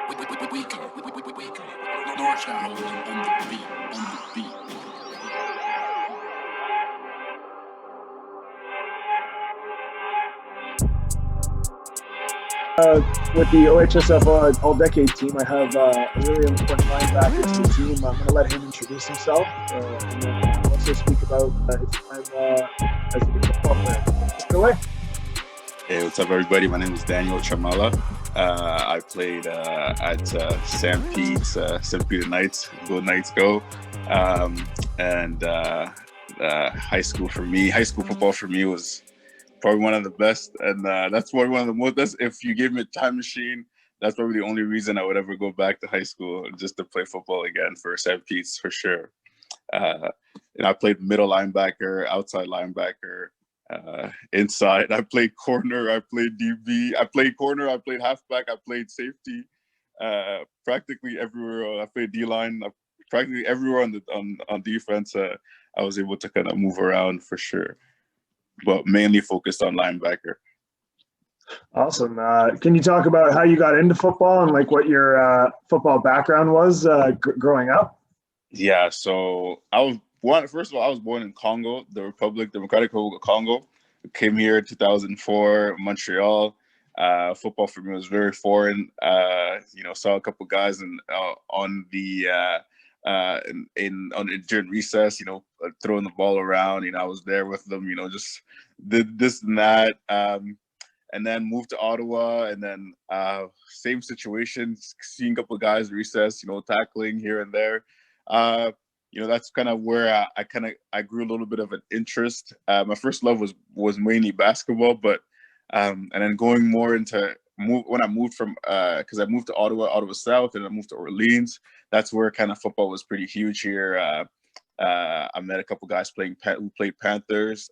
With the OHSF all-decade team, I have a really important linebacker to the team. I'm going to let him introduce himself and then also speak about his time as a football player. Take it away. Hey, what's up, everybody? My name is Tshiamala. I played at St. Pete's, St. Peter Knights. Go Knights, go! High school football for me was probably one of the best, and that's probably one of the most. If you gave me a time machine, that's probably the only reason I would ever go back to high school, just to play football again for St. Pete's, for sure. I played middle linebacker, outside linebacker, inside. I played corner. I played DB. I played corner. I played halfback. I played safety. Practically everywhere. I played D-line. Practically everywhere on defense. I was able to kind of move around, for sure, but mainly focused on linebacker. Awesome. Can you talk about how you got into football and like what your football background was growing up? Yeah, so first of all, I was born in Congo, the Democratic Republic of Congo. Came here in 2004, Montreal. Football for me was very foreign. Saw a couple guys during recess, throwing the ball around. I was there with them, just did this and that. And then moved to Ottawa, and then same situation, seeing a couple of guys recess, tackling here and there. That's kind of where I grew a little bit of an interest. My first love was mainly basketball, but and then going more into when I moved from because I moved to Ottawa South, and I moved to Orleans. That's where kind of football was pretty huge here. I met a couple guys who played Panthers.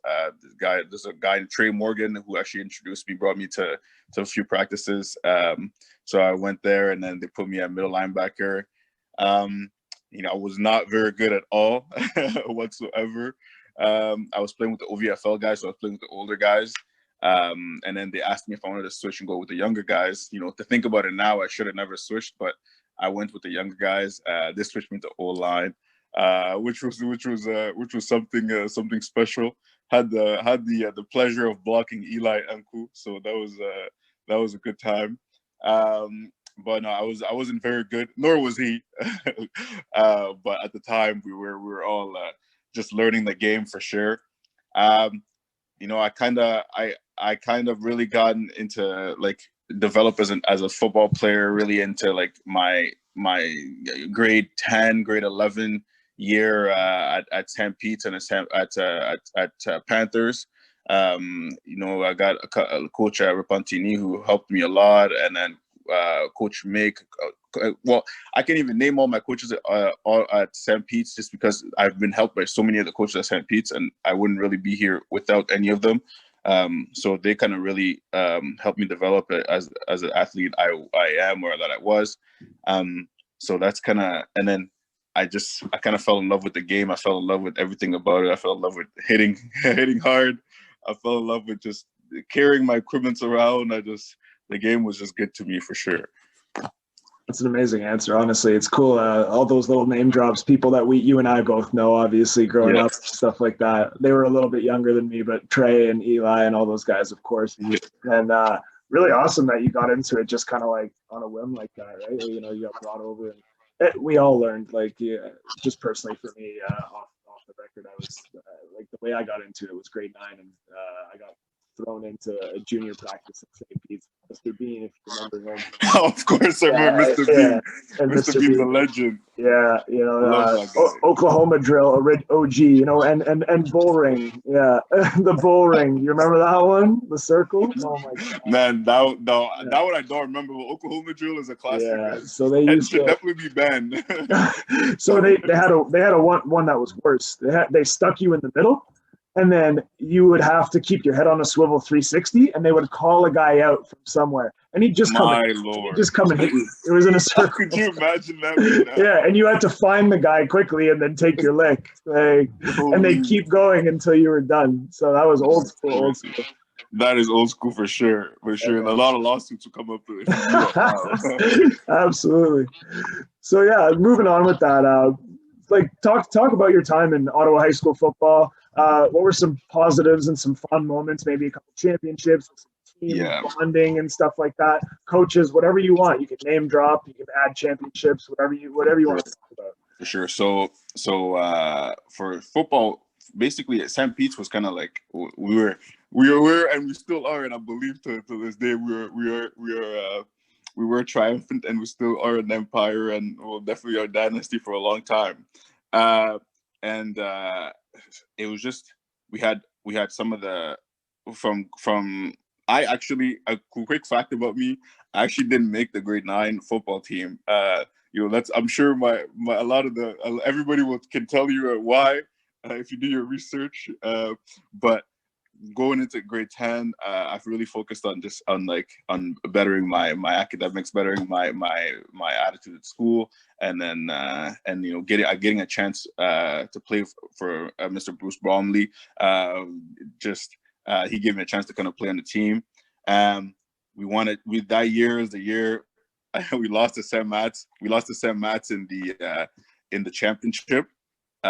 There's a guy named Trey Morgan who actually introduced me, brought me to a few practices. So I went there, and then they put me at middle linebacker. I was not very good at all whatsoever. I was playing with the OVFL guys, so I was playing with the older guys. And then they asked me if I wanted to switch and go with the younger guys. To think about it now, I should have never switched, but I went with the younger guys. They switched me to O-line, which was something special. Had the pleasure of blocking Eli Nku, so that was a good time. But no, I wasn't very good, nor was he. But at the time, we were all just learning the game, for sure. I kind of really gotten into develop as a football player, really into my grade 10, grade 11 year at St. Pete's and at Panthers. I got a coach at Rapantini who helped me a lot, and then Coach Mick. I can't even name all my coaches at St. Pete's, just because I've been helped by so many of the coaches at St. Pete's, and I wouldn't really be here without any of them. So they kind of really helped me develop as an athlete I am, or that I was. So that's kind of, and then I kind of fell in love with the game. I fell in love with everything about it. I fell in love with hitting hard. I fell in love with just carrying my equipment around. The game was just good to me, for sure. That's an amazing answer. Honestly, it's cool. All those little name drops, people that you and I both know, obviously growing up, stuff like that. They were a little bit younger than me, but Trey and Eli and all those guys, of course. Yeah. And really awesome that you got into it just kind of like on a whim like that, right? You got brought over, and we all learned, just personally for me, off the record, I was the way I got into it was grade 9, and I got thrown into a junior practice at St. Pete's. Mr. Bean, if you remember him. Of course, I remember Mr. Bean. And Mr. Bean, the legend. Yeah, Oklahoma drill, OG, and bull ring. Yeah, the bull ring. You remember that one? The circle? Oh my God. Man, that one I don't remember. But Oklahoma drill is a classic. Yeah, so they used should definitely be banned. So they had a one that was worse. They stuck you in the middle, and then you would have to keep your head on a swivel 360, and they would call a guy out from somewhere, and he'd just come and hit you. It was in a circle. Could you imagine that? Yeah, and you had to find the guy quickly and then take your lick. And they keep going until you were done. So that was old school. That is old school for sure. For sure. And a lot of lawsuits will come up if you do that now. Absolutely. So yeah, moving on with that, like talk about your time in Ottawa high school football. What were some positives and some fun moments? Maybe a couple championships, some team bonding and stuff like that. Coaches, whatever you want. You can name drop. You can add championships. Whatever you want to talk about. For sure. So for football, basically at St. Pete's was kind of like we were and we still are, and I believe to this day we were triumphant, and we still are an empire, and we'll definitely our dynasty for a long time. And it was just we had some of the from a quick fact about me. I actually didn't make the grade 9 football team. That's I'm sure a lot of everybody can tell you why if you do your research. But going into grade 10, I've really focused on bettering my academics, bettering my attitude at school, and then getting a chance to play for Mr. Bruce Bromley. He gave me a chance to kind of play on the team. That year is the year we lost to St. Matt's. We lost to St. Matt's in the championship. We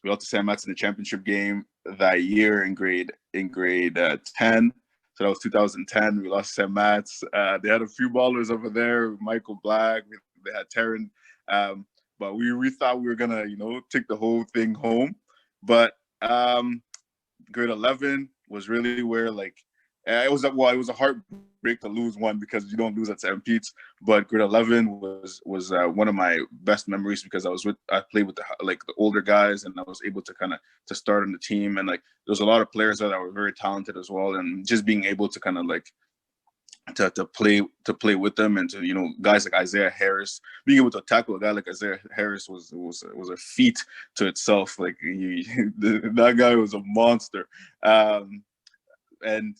lost to St. Matt's in the championship game that year in grade 10. So that was 2010. We lost St. Matt's. They had a few ballers over there, Michael Black. They had Taryn. But we thought we were gonna, take the whole thing home. But grade 11 was really where it was a heartbreak to lose one, because you don't lose at St. Pete's. But grade 11 was one of my best memories, because I played with the older guys, and I was able to start on the team, and there was a lot of players there that were very talented as well, and just being able to to play with them, and to guys like Isaiah Harris, being able to tackle a guy like Isaiah Harris was a feat to itself. That guy was a monster, and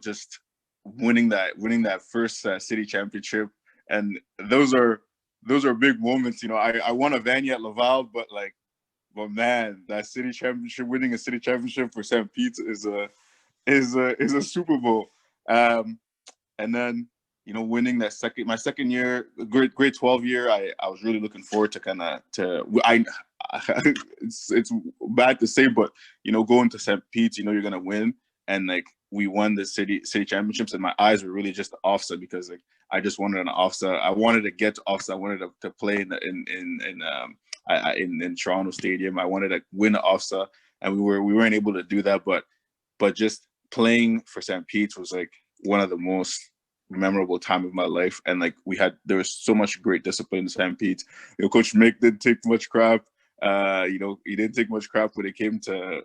just winning that first city championship, and those are big moments. I won a Vanier at Laval, but man, that city championship, winning a city championship for St. Pete's is a Super Bowl. And then winning my second year, grade 12 year, I was really looking forward to it's bad to say, but going to St. Pete's, you're gonna win, and we won the city championships, and my eyes were really just OFSA, because I just wanted an OFSA. I wanted to get to OFSA. I wanted to play in Toronto Stadium. I wanted to win an OFSA, and we weren't able to do that. But just playing for St. Pete's was one of the most memorable time of my life, and there was so much great discipline in St. Pete's. Coach Mick didn't take much crap. He didn't take much crap when it came to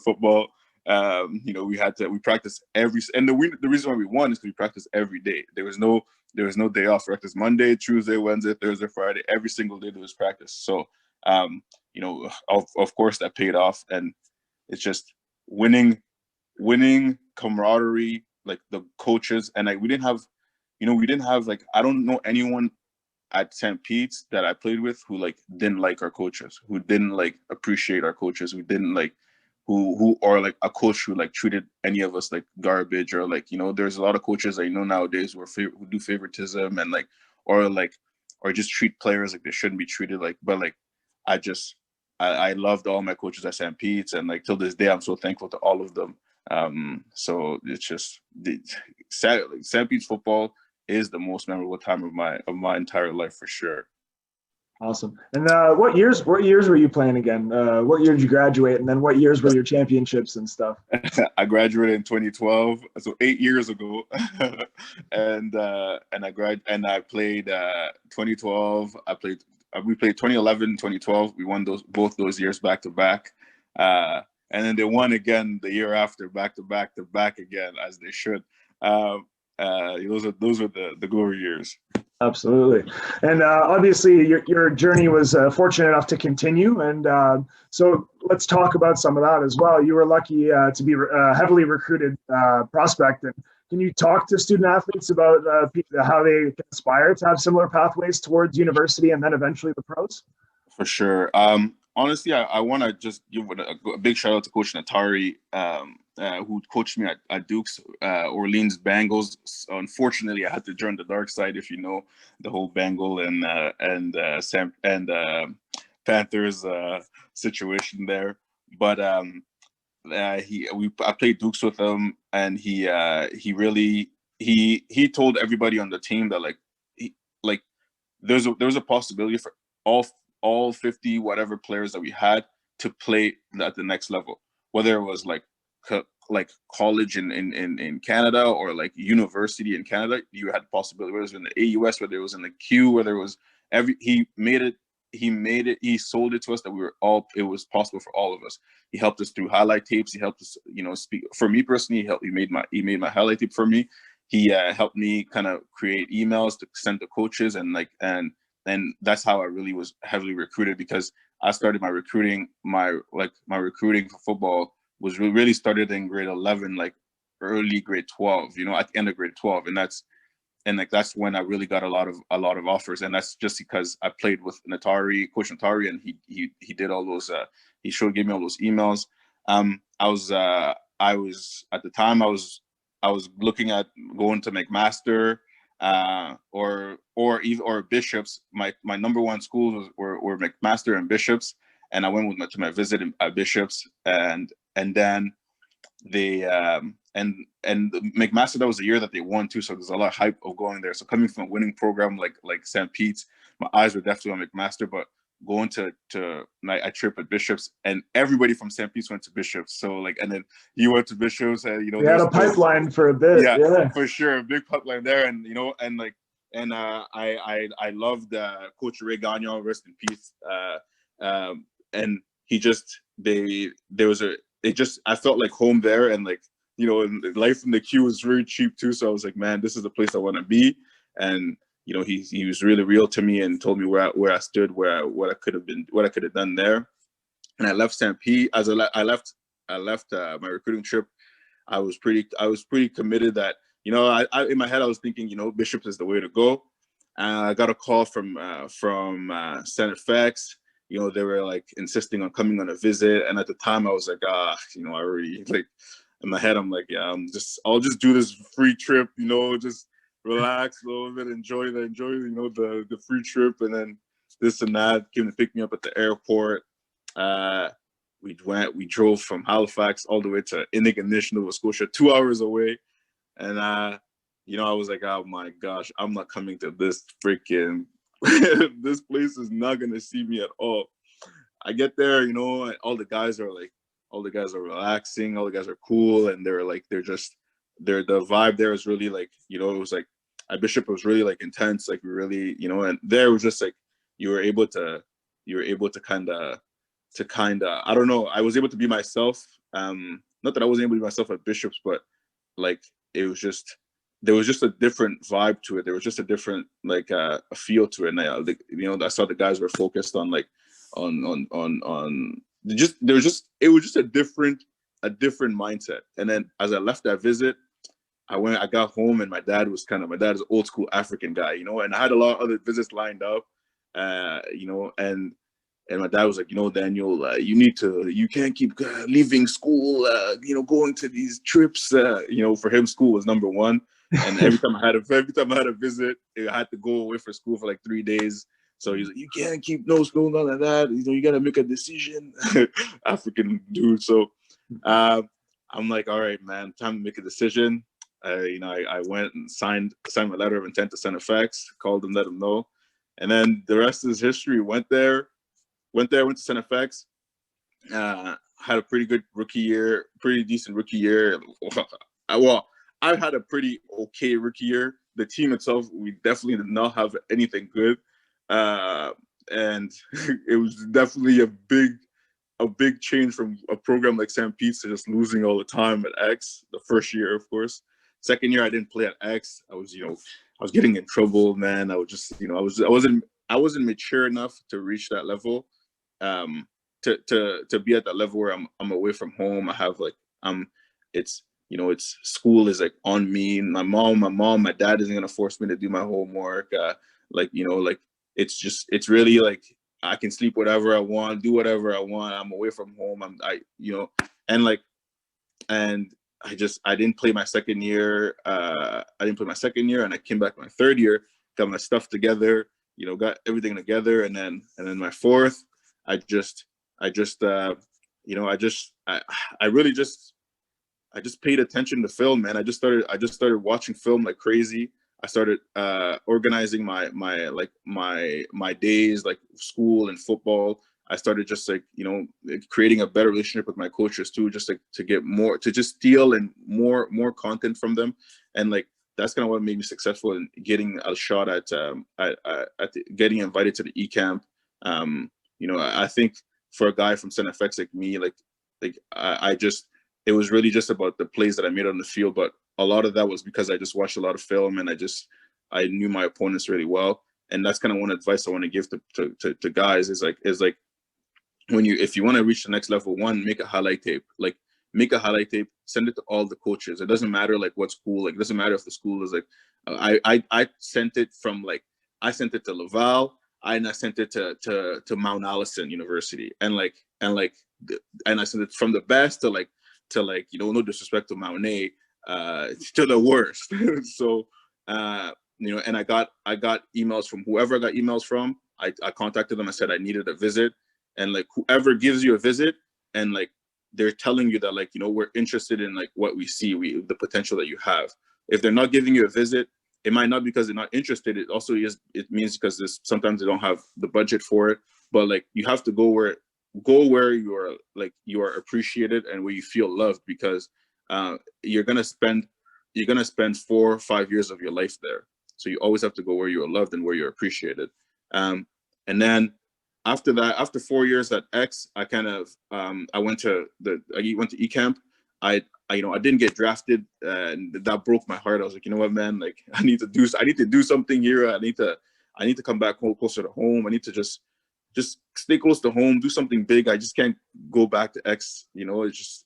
football. We practiced the reason why we won is because we practiced every day. There was no day off. Practice Monday, Tuesday, Wednesday, Thursday, Friday. Every single day there was practice. So of course that paid off, and it's just winning camaraderie, the coaches, and we didn't have I don't know anyone at St. Pete's that I played with who didn't like our coaches, who didn't appreciate our coaches, who didn't who or a coach who treated any of us like garbage, or there's a lot of coaches nowadays who do favoritism, and or just treat players like they shouldn't be treated. But I loved all my coaches at St. Pete's, and till this day I'm so thankful to all of them. So it's just St. Pete's football is the most memorable time of my entire life, for sure. Awesome. And what years were you playing again? What year did you graduate? And then what years were your championships and stuff? I graduated in 2012, so 8 years ago. and I played 2012. We played 2011, 2012. We won both those years back to back. And then they won again the year after, back to back again, as they should. Those were the glory years. Absolutely. And obviously your journey was fortunate enough to continue. And so let's talk about some of that as well. You were lucky to be a heavily recruited prospect. And can you talk to student athletes about how they can aspire to have similar pathways towards university and then eventually the pros? For sure. Honestly, I want to just give a big shout out to Coach Natari. who coached me at Duke's, Orleans Bengals. So unfortunately, I had to join the dark side, if you know the whole Bengal and Panthers situation there. But I played Dukes with him, and he really he told everybody on the team that like there was a possibility for all 50 whatever players that we had to play at the next level, whether it was like college in Canada or like university in Canada. You had the possibility, whether it was in the AUS, whether it was in the Q, whether it was he sold it to us that it was possible for all of us. He helped us through highlight tapes. He helped us, speak for me personally. He made my highlight tape for me. He helped me kind of create emails to send to coaches, and that's how I really was heavily recruited, because I started my recruiting for football was really started in grade 11, like early grade 12, at the end of grade 12. And that's when I really got a lot of offers. And that's just because I played with Coach Natari, and he did all those, gave me all those emails. I was at the time, I was looking at going to McMaster, or Bishops. My number one schools were McMaster and Bishops, and I went to my visit at Bishops, and then they and McMaster, that was the year that they won too, so there's a lot of hype of going there. So coming from a winning program like St. Pete's, my eyes were definitely on McMaster, but going to I trip at Bishops, and everybody from St. Pete's went to Bishops. So and then you went to Bishops, and we had a pipeline for a bit. Yeah, for sure, a big pipeline there, and I loved Coach Ray Gagnon, rest in peace. And he just I felt like home there, and and life in the Q was very cheap too. So I was like, man, this is the place I want to be. And he was really real to me and told me where I stood, what I could have done there. And I left St. Pete. As I left my recruiting trip, I was pretty committed that I in my head I was thinking Bishops is the way to go. I got a call from Center FX. They were insisting on coming on a visit, and at the time I was like, I already in my head I'm like, yeah, I'll just do this free trip, just relax a little bit, enjoy the free trip, and then this and that. Came to pick me up at the airport. We drove from Halifax all the way to Inigonish, Nova Scotia, 2 hours away, and I was like, oh my gosh, I'm not coming to this freaking this place is not gonna see me at all. I get there, all the guys are relaxing, all the guys are cool, and the vibe there is really it was at Bishop, it was really intense, we really, and there was just you were able to kind of I don't know, I was able to be myself. Not that I wasn't able to be myself at Bishops, but it was just, there was just a different vibe to it. There was just a different a feel to it. And I saw the guys were focused on it was just a different mindset. And then as I left that visit, I got home, and my dad is an old school African guy, and I had a lot of other visits lined up, and my dad was like, Daniel, you can't keep leaving school, going to these trips. For him, school was number one. And every time I had a visit, I had to go away for school for 3 days. So he's like, you can't keep no school, none of that. You got to make a decision. African dude. So I'm like, all right, man, time to make a decision. I went and signed my letter of intent to Center FX, called them, let them know. And then the rest is history. Went to Center FX, had a pretty good rookie year, pretty decent rookie year. I had a pretty okay rookie year. The team itself, we definitely did not have anything good. And it was definitely a big change from a program like St. Pete's to just losing all the time at X, the first year, of course. Second year, I didn't play at X. I was getting in trouble, man. I was just, I wasn't mature enough to reach that level, to be at that level where I'm away from home. I have it's school is on me. My dad isn't gonna force me to do my homework. It's really I can sleep whatever I want, do whatever I want. I'm away from home. and I didn't play my second year. And I came back my third year, got my stuff together, got everything together, and then my fourth, I really just paid attention to film, man. I just started watching film like crazy. I started organizing my days, like school and football. I started just creating a better relationship with my coaches too, just to get more, to just steal and more content from them. And that's kind of what made me successful in getting a shot at getting invited to the E-Camp. I think for a guy from Center FX like me, it was really just about the plays that I made on the field, but a lot of that was because I just watched a lot of film and I knew my opponents really well. And that's kind of one advice I want to give to guys is if you want to reach the next level, one, make a highlight tape. Make a highlight tape, send it to all the coaches. It doesn't matter what school, it doesn't matter if the school is I sent it I sent it to Laval, and I sent it to Mount Allison University, and I sent it from the best to no disrespect to Mount A, to the worst. So and I got emails from whoever I got emails from. I contacted them. I said I needed a visit, and whoever gives you a visit and they're telling you that we're interested in what we see, the potential that you have. If they're not giving you a visit, it might not because they're not interested. It also it means because sometimes they don't have the budget for it. But you have to go where you are appreciated and where you feel loved, because you're gonna spend 4 or 5 years of your life there. So you always have to go where you are loved and where you're appreciated. And then after that, after 4 years at X, I kind of I went to E-Camp. I didn't get drafted, and that broke my heart. I was like, you know what, man, I need to do something here. I need to come back home, closer to home. I need to just stay close to home, do something big. I just can't go back to X.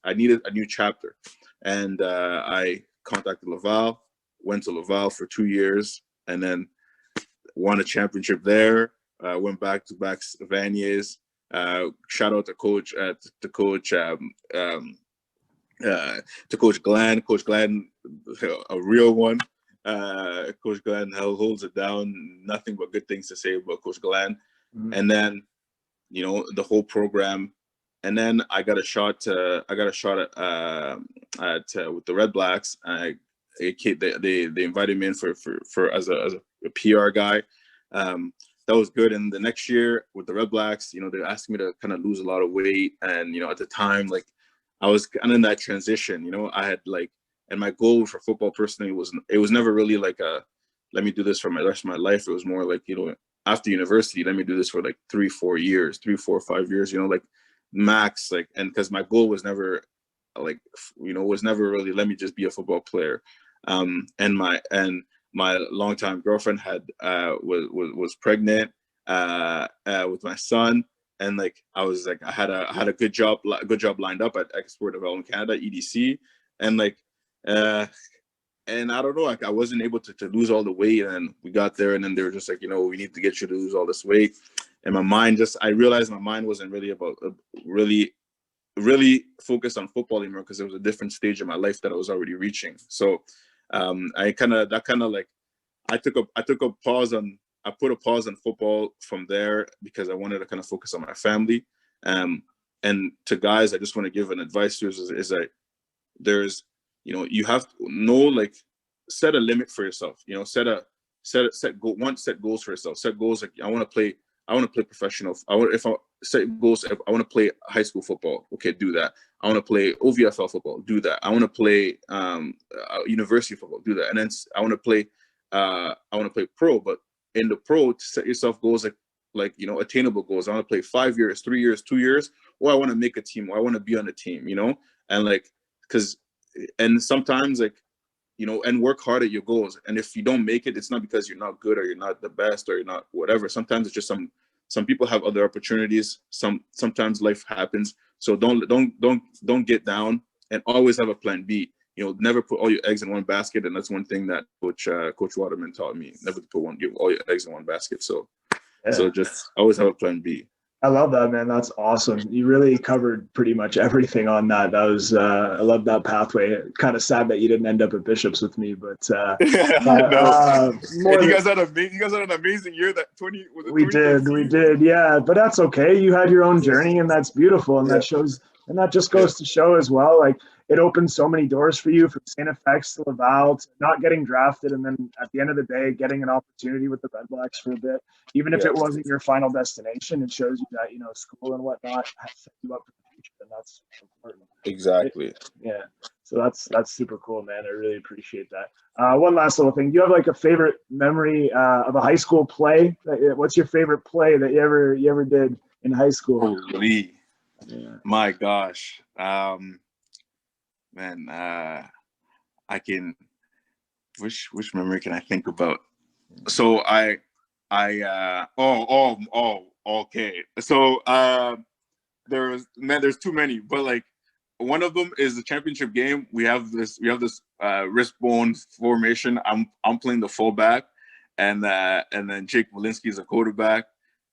I needed a new chapter. And I contacted Laval, went to Laval for 2 years, and then won a championship there. Went back to Vanier's. Shout out to Coach Glenn. Coach Glenn, a real one. Coach Glenn holds it down. Nothing but good things to say about Coach Glenn. Mm-hmm. And then, the whole program. And then I got a shot at with the Red Blacks. They invited me in for as a PR guy. That was good. And the next year with the Red Blacks, they asked me to kind of lose a lot of weight. And, at the time, I was kind of in that transition, I had and my goal for football personally was never really let me do this for the rest of my life. It was more after university, let me do this for 3, 4 years, 3, 4, 5 years, max, and because my goal was never was never really, let me just be a football player. And my longtime girlfriend was pregnant with my son, and I was I had a good job lined up at Export Development Canada, EDC, and and I don't know, I wasn't able to lose all the weight, and we got there, and then they were just we need to get you to lose all this weight, and I realized my mind wasn't really about really focused on football anymore, because it was a different stage of my life that I was already reaching. So I put a pause on football from there, because I wanted to kind of focus on my family. And to guys, I just want to give an advice to is that there's, you have to know, set a limit for yourself, set goals for yourself, set goals. I want to play professional. If I set goals, if I want to play high school football, okay, do that. I want to play OVFL football, do that. I want to play university football, do that. And then I want to play pro, but in the pro, to set yourself goals attainable goals. I want to play 5 years, 3 years, 2 years, or I want to make a team, or I want to be on a team, and and sometimes and work hard at your goals. And if you don't make it, it's not because you're not good or you're not the best or you're not whatever. Sometimes it's just some people have other opportunities. Sometimes life happens. So don't get down, and always have a plan B. Never put all your eggs in one basket. And that's one thing that Coach Waterman taught me, never to give all your eggs in one basket. So, yeah. So just always have a plan B. I love that, man. That's awesome. You really covered pretty much everything on that. That was, I love that pathway. Kind of sad that you didn't end up at Bishops with me, but No. more And than, you guys had an amazing year. That 20 was it we did, 2013? yeah. But that's okay. You had your own journey, and that's beautiful, and Yeah, that shows, and that just yeah, goes to show as well. Like it opened so many doors for you, from St. FX to Laval to not getting drafted, and then at the end of the day, getting an opportunity with the Red Blacks for a bit. Even if yeah. it wasn't your final destination, it shows you that, you know, school and whatnot has set you up for the future, and that's important. Right? Exactly. Yeah. So that's super cool, man. I really appreciate that. One last little thing. Do you have like a favorite memory of a high school play? What's your favorite play that you ever did in high school? Holy, Yeah. my gosh, man. I can. Which memory can I think about? So okay. So there's too many, but like one of them is the championship game. We have this wristbone formation. I'm playing the fullback, and then Jake Walensky is a quarterback.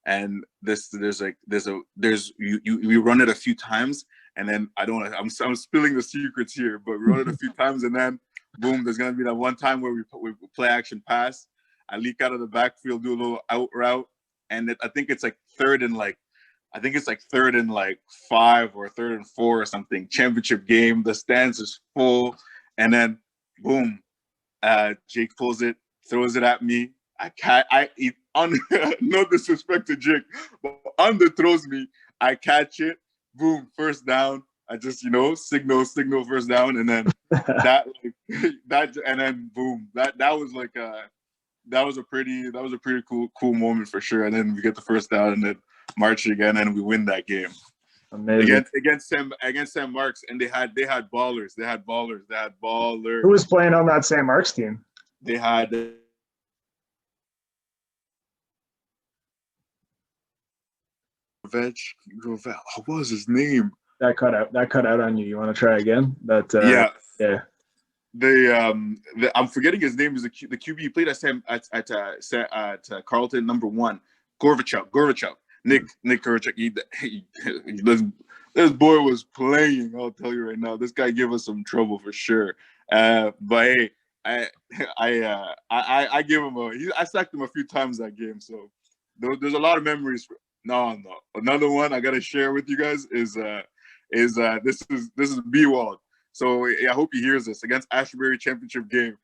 And we run it a few times, and then I'm spilling the secrets here, but we run it a few times, and then boom, there's gonna be that one time where we play action pass. I leak out of the backfield, do a little out route, and I think it's like third and 5 or 3rd and 4 or something. Championship game, the stands is full, and then boom, Jake pulls it, throws it at me. No disrespect to Jake, but underthrows me. I catch it, boom, first down. I just signal first down, and then and then boom, that was a pretty cool moment for sure. And then we get the first down, and then march again, and we win that game. Amazing. Against St. Mark's, and they had ballers. Who was playing on that St. Mark's team? They had what was his name? That cut out on you. You want to try again? Yeah. Yeah. I'm forgetting his name. Is the QB he played at Carleton, #1, Gorbachev. Nick Gorbachev. This boy was playing. I'll tell you right now. This guy gave us some trouble for sure. But hey, I give him I sacked him a few times that game. So there's a lot of memories. No. Another one I gotta share with you guys is this is B-Wald. So I hope he hears this. Against Ashbury championship game,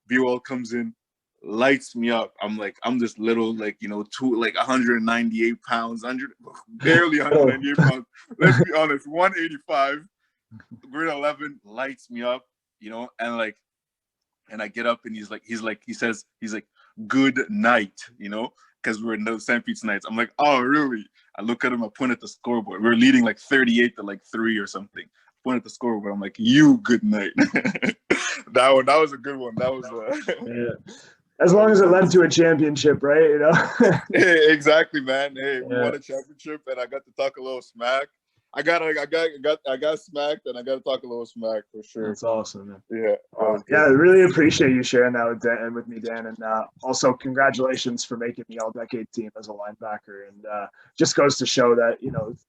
B-Wald comes in, lights me up. I'm this little 198 pounds, barely 198 pounds. Let's be honest, 185. Grade 11 lights me up, and I get up and he says good night, because we're in those St. Pete's nights. I'm like, oh really? I look at him, I point at the scoreboard. We're leading 38 to 3 or something. I point at the scoreboard. I'm like, you good night. that was a good one. That was yeah. As long as it led to a championship, right? Hey, exactly, man. Hey, we Yeah. won a championship, and I got to talk a little smack. I got smacked, and I got to talk a little smack for sure. That's awesome, man. Yeah. Yeah, I really appreciate you sharing that with me, Dan. And also, congratulations for making the all-decade team as a linebacker. And just goes to show that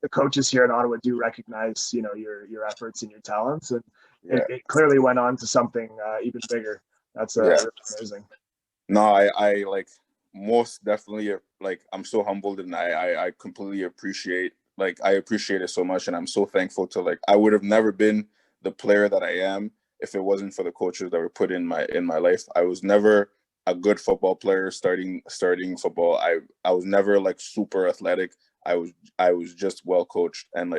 the coaches here in Ottawa do recognize your efforts and your talents, and it clearly went on to something even bigger. That's amazing. No, I most definitely I'm so humbled, and I completely appreciate it so much, and I'm so thankful to I would have never been the player that I am if it wasn't for the coaches that were put in my life. I was never a good football player starting football. I was never super athletic. I was just well coached, and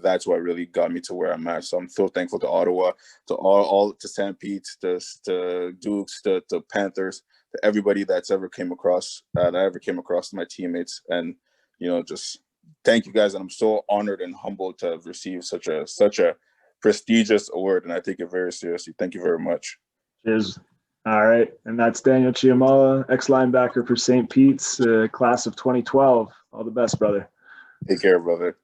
that's what really got me to where I'm at. So I'm so thankful to Ottawa, to all to St. Pete's, to Dukes, to Panthers, to everybody that ever came across my teammates, and just thank you guys. And I'm so honored and humbled to have received such a prestigious award, and I take it very seriously. Thank you very much. Cheers. All right, and that's Daniel Tshiamala, ex-linebacker for St. Pete's, class of 2012. All the best, brother. Take care, brother.